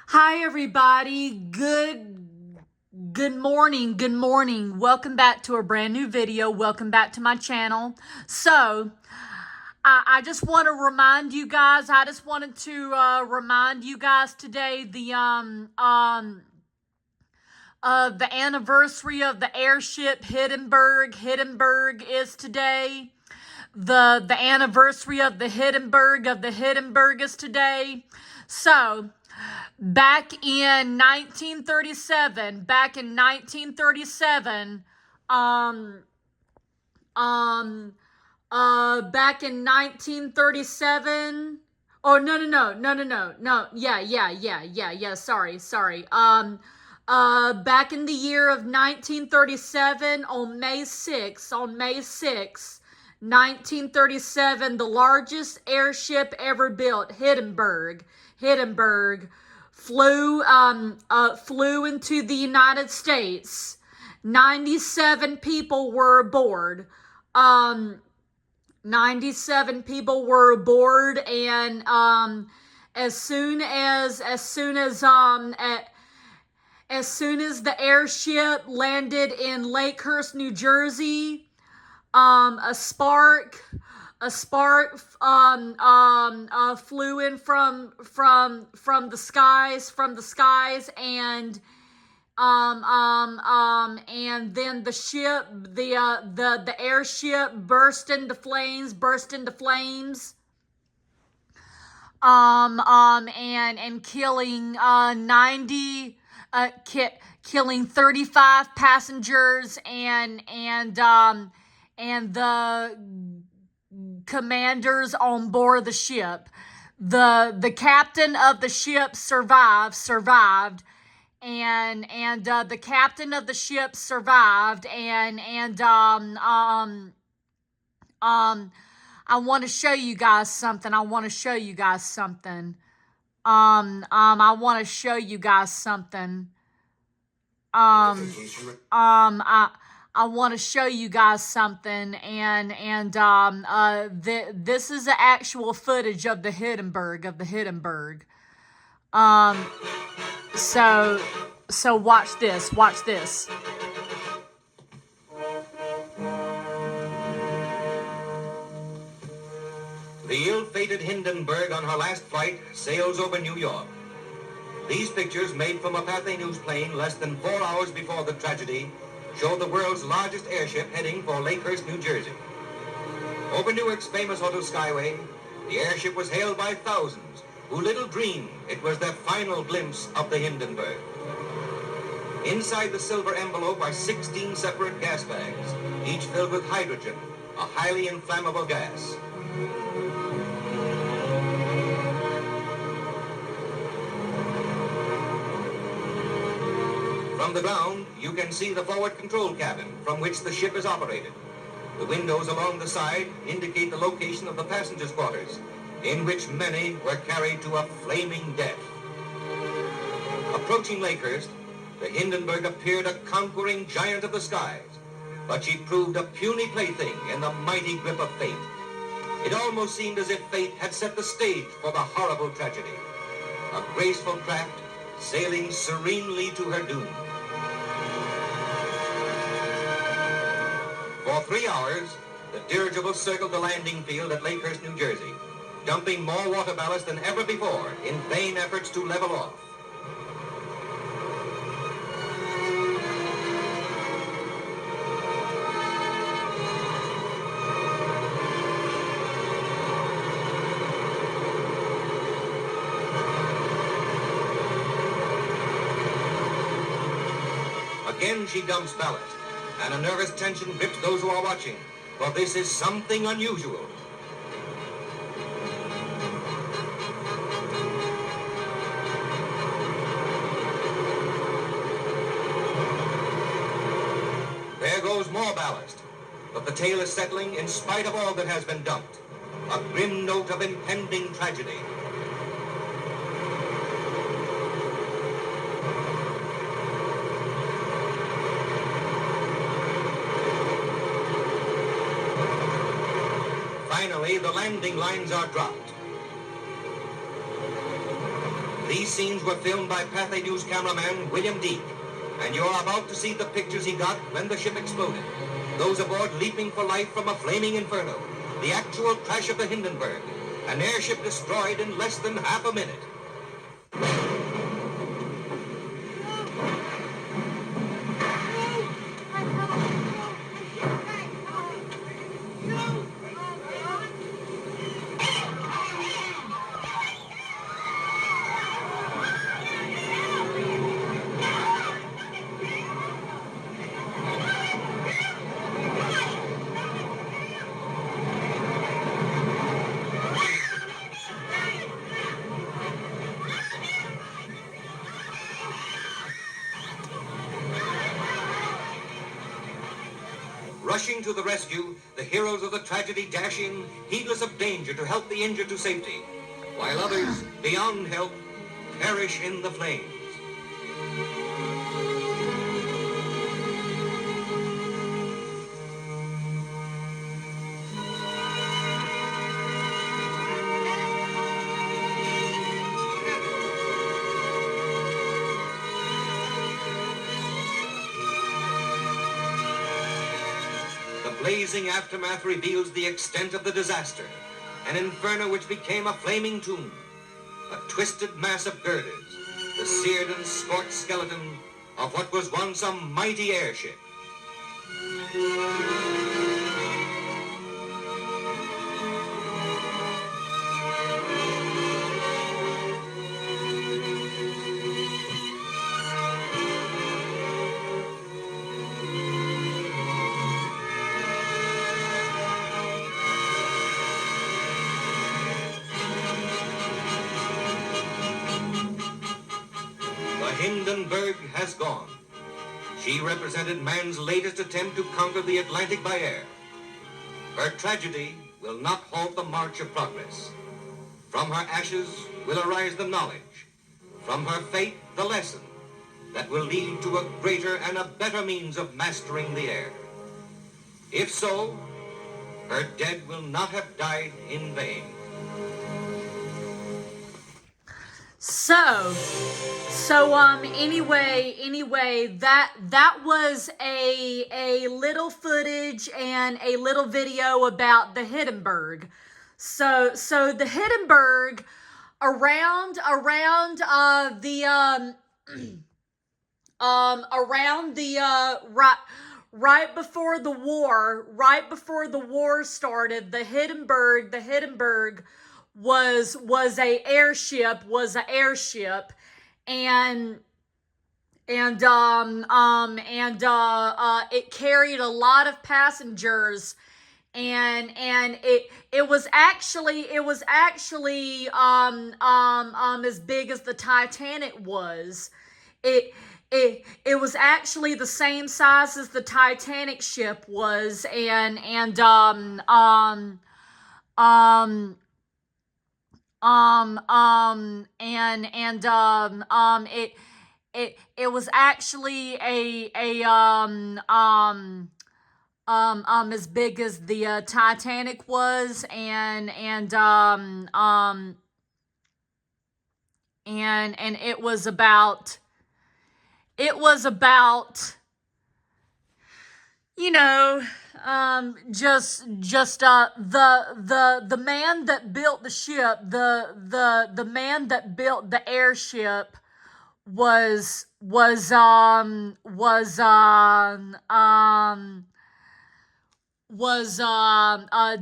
Hi everybody. Good morning. Good morning. Welcome back to a brand new video. Welcome back to my channel. So, I just want to remind you guys, I just wanted to remind you guys today the anniversary of the airship Hindenburg. Hindenburg is today. The anniversary of the Hindenburg is today. So, back in 1937, um, um, back in 1937, oh, no, yeah, sorry, back in the year of 1937, on May 6th, 1937, the largest airship ever built, Hindenburg, flew into the United States. 97 people were aboard. 97 people were aboard, and as soon as the airship landed in Lakehurst, New Jersey, a spark flew in from the skies, and then the airship burst into flames, and killing 35 passengers, and the commanders on board the ship. The captain of the ship survived, and the captain of the ship survived, and I want to show you guys something. I want to show you guys something. I want to show you guys something. I want to show you guys something, and this is the actual footage of the Hindenburg. So watch this. The ill-fated Hindenburg on her last flight sails over New York. These pictures, made from a Pathé News plane less than 4 hours before the tragedy, show the world's largest airship heading for Lakehurst, New Jersey. Over Newark's famous Auto Skyway, the airship was hailed by thousands who little dreamed it was their final glimpse of the Hindenburg. Inside the silver envelope are 16 separate gas bags, each filled with hydrogen, a highly inflammable gas. From the ground, you can see the forward control cabin from which the ship is operated. The windows along the side indicate the location of the passengers' quarters, in which many were carried to a flaming death. Approaching Lakehurst, the Hindenburg appeared a conquering giant of the skies, but she proved a puny plaything in the mighty grip of fate. It almost seemed as if fate had set the stage for the horrible tragedy. A graceful craft sailing serenely to her doom. For 3 hours, the dirigible circled the landing field at Lakehurst, New Jersey, dumping more water ballast than ever before in vain efforts to level off. Again she dumps ballast, and a nervous tension grips those who are watching, for this is something unusual. There goes more ballast, but the tail is settling in spite of all that has been dumped. A grim note of impending tragedy. Finally, the landing lines are dropped. The These scenes were filmed by Pathé News cameraman William Deek, and you're about to see the pictures he got when the ship exploded. Those aboard leaping for life from a flaming inferno. The actual crash of the Hindenburg. An airship destroyed in less than half a minute. Rushing to the rescue, the heroes of the tragedy dash in, heedless of danger, to help the injured to safety, while others, beyond help, perish in the flames. The blazing aftermath reveals the extent of the disaster, an inferno which became a flaming tomb, a twisted mass of girders, the seared and scorched skeleton of what was once a mighty airship. Hindenburg has gone. She represented man's latest attempt to conquer the Atlantic by air. Her tragedy will not halt the march of progress. From her ashes will arise the knowledge. From her fate, the lesson that will lead to a greater and a better means of mastering the air. If so, her dead will not have died in vain. Anyway, that was a little footage and a little video about the Hindenburg. So the Hindenburg around right before the war started, the Hindenburg was an airship, and it carried a lot of passengers, and it was actually as big as the Titanic was. It was actually the same size as the Titanic ship was, it was actually as big as the Titanic was, and it was about the man that built the ship, the man that built the airship was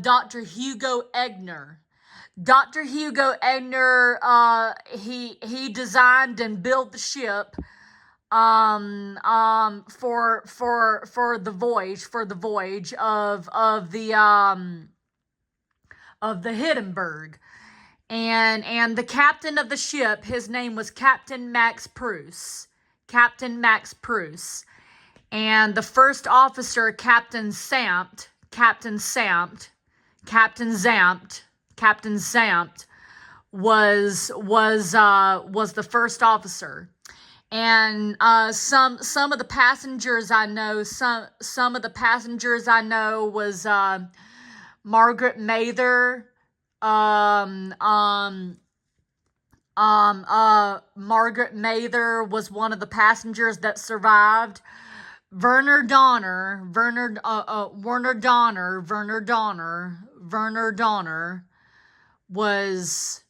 Dr. Hugo Egner. Dr. Hugo Egner, he designed and built the ship for the voyage of the Hindenburg. And the captain of the ship, his name was Captain Max Pruss. And the first officer, Captain Zampt, was the first officer. And some of the passengers I know was Margaret Mather, Margaret Mather was one of the passengers that survived. Werner Donner, Werner Donner was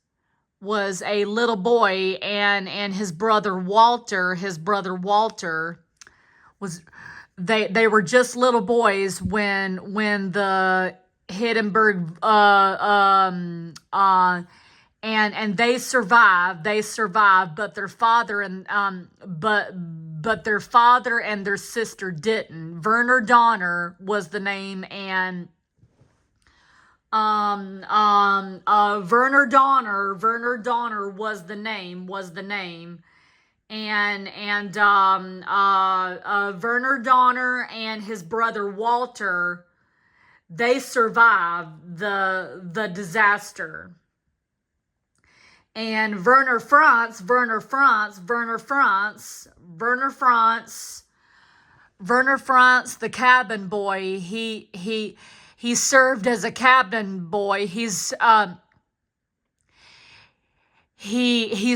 a little boy, and his brother Walter, was, they were just little boys when the Hindenburg and they survived, but their father but their father and their sister didn't. Werner Donner was the name, and Werner Donner was the name, and Werner Donner and his brother Walter, they survived the disaster. And Werner Franz, the cabin boy, he served as a cabin boy. He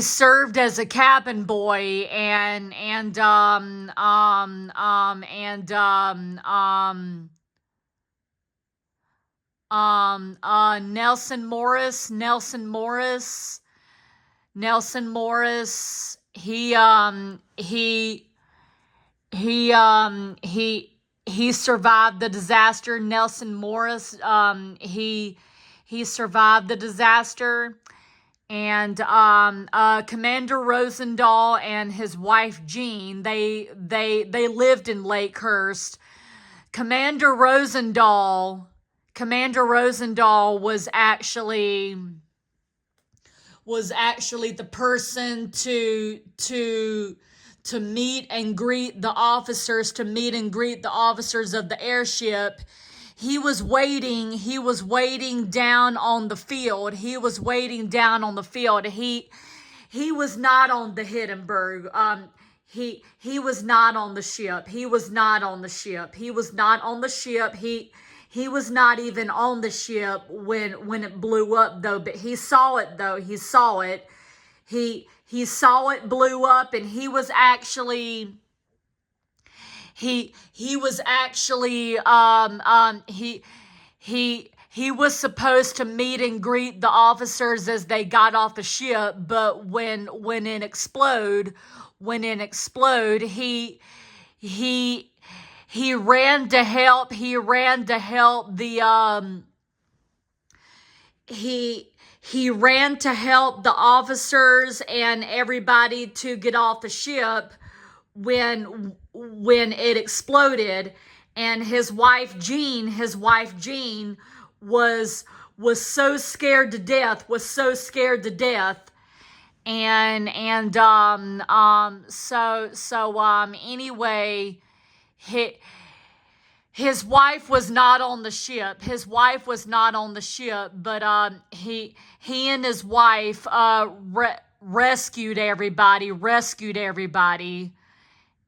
served as a cabin boy, and Nelson Morris, he survived the disaster. Nelson Morris, he survived the disaster. And Commander Rosendahl and his wife Jean, they lived in Lakehurst. Commander Rosendahl was actually the person to meet and greet the officers, of the airship. He was waiting down on the field. He was not on the Hindenburg. He was not on the ship. He was not even on the ship when it blew up, though. But he saw it, though. He saw it blew up, and he was actually supposed to meet and greet the officers as they got off the ship. But when it exploded, he ran to help. He ran to help the officers and everybody to get off the ship when it exploded. And his wife Jean was so scared to death. Anyway, his wife was not on the ship. But he and his wife rescued everybody,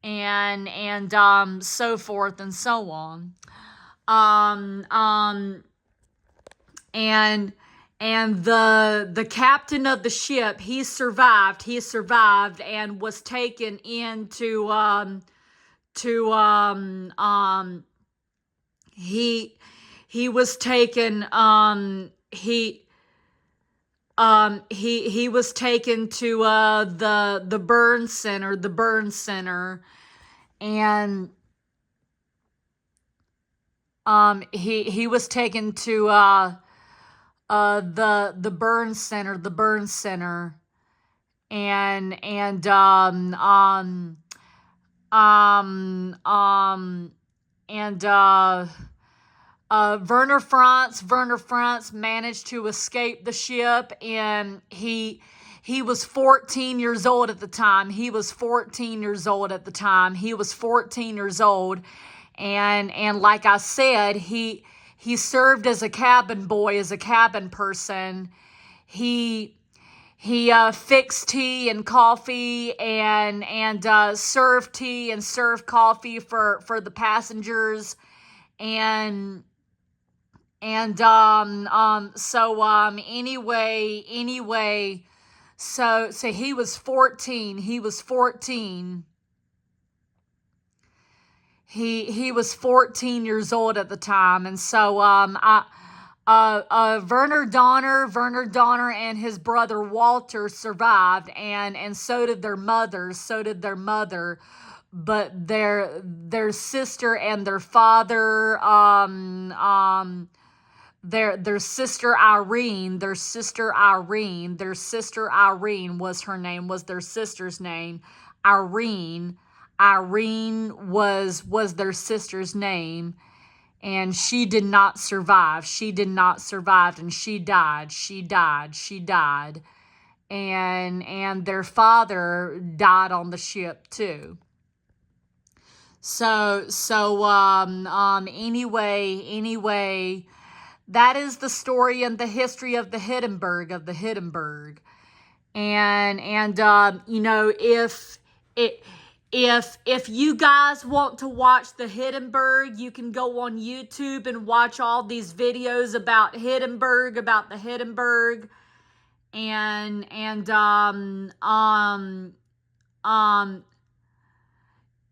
and so forth and so on. And the captain of the ship, he survived and was taken into he was taken he was taken to the burn center, and he was taken to the burn center, and Werner Franz managed to escape the ship, and he was 14 years old at the time. And like I said, he served as a cabin boy, as a cabin person. He fixed tea and coffee and served tea and served coffee for the passengers, anyway, So he was 14. He was 14. He was 14 years old at the time, and so Werner Donner and his brother Walter survived, and so did their mother. But their sister and their father, their sister Irene was her name, was their sister's name. Irene was their sister's name, and she did not survive. And she died. And their father died on the ship too. Anyway, that is the story and the history of the Hindenburg, And you know, if you guys want to watch the Hindenburg, you can go on YouTube and watch all these videos about the Hindenburg,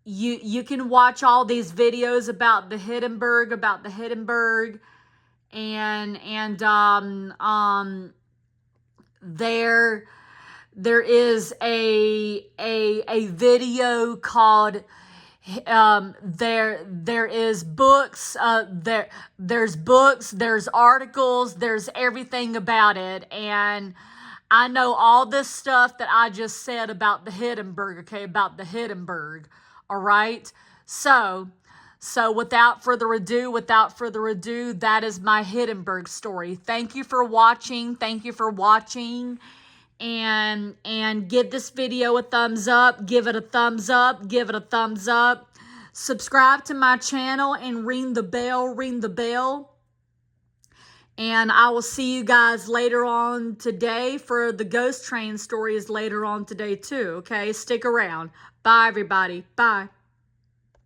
you can watch all these videos about the Hindenburg, there is a video called there is books, there's books, there's articles, there's everything about it, and I know all this stuff that I just said about the Hindenburg, okay, all right? So without further ado, that is my Hindenburg story. Thank you for watching. And give this video a thumbs up. Give it a thumbs up. Subscribe to my channel and ring the bell. And I will see you guys later on today for the ghost train stories later on today too, okay? Stick around. Bye, everybody. Bye.